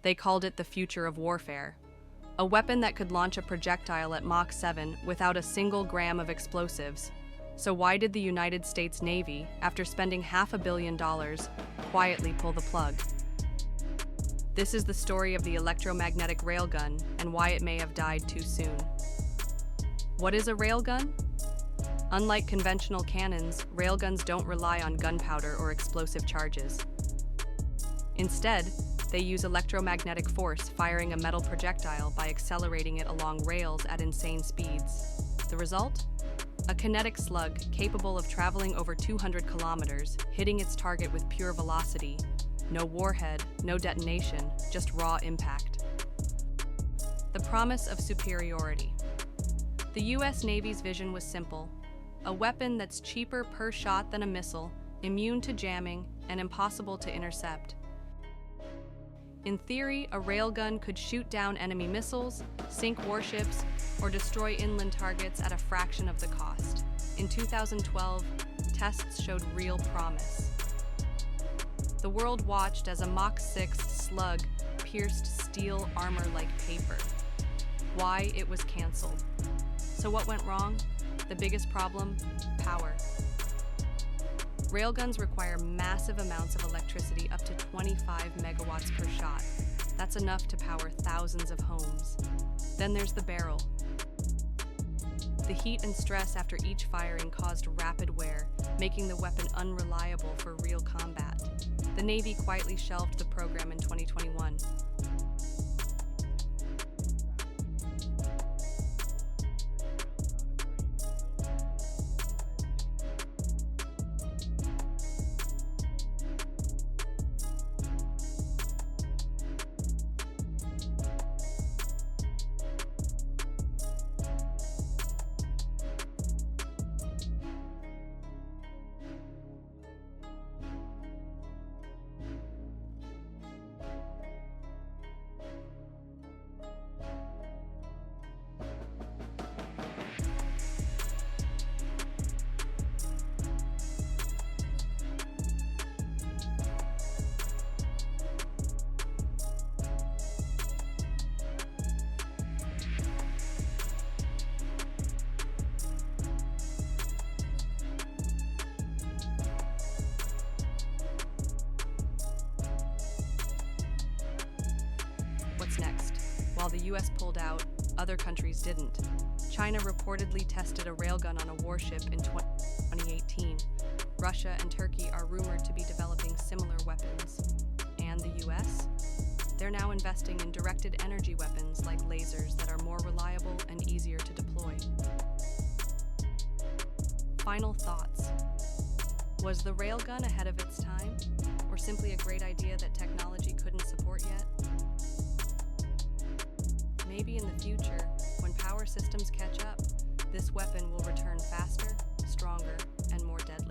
They called it the future of warfare. A weapon that could launch a projectile at Mach 7 without a single gram of explosives. So why did the United States Navy, after spending $500 million, quietly pull the plug? This is the story of the electromagnetic railgun and why it may have died too soon. What is a railgun? Unlike conventional cannons, railguns don't rely on gunpowder or explosive charges. Instead, they use electromagnetic force firing a metal projectile by accelerating it along rails at insane speeds. The result? A kinetic slug capable of traveling over 200 kilometers, hitting its target with pure velocity. No warhead, no detonation, just raw impact. The promise of superiority. The US Navy's vision was simple: a weapon that's cheaper per shot than a missile, immune to jamming, and impossible to intercept. In theory, a railgun could shoot down enemy missiles, sink warships, or destroy inland targets at a fraction of the cost. In 2012, tests showed real promise. The world watched as a Mach 6 slug pierced steel armor like paper. Why? It was canceled. So what went wrong? The biggest problem? Power. Railguns require massive amounts of electricity, up to 25 megawatts per shot. That's enough to power thousands of homes. Then there's the barrel. The heat and stress after each firing caused rapid wear, making the weapon unreliable for real combat. The Navy quietly shelved the program in 2021. What's next? While the US pulled out, other countries didn't. China reportedly tested a railgun on a warship in 2018. Russia and Turkey are rumored to be developing similar weapons. And the US? They're now investing in directed energy weapons like lasers that are more reliable and easier to deploy. Final thoughts. Was the railgun ahead of its time? Or simply a great idea that technology couldn't support yet? Maybe in the future, when power systems catch up, this weapon will return faster, stronger, and more deadly.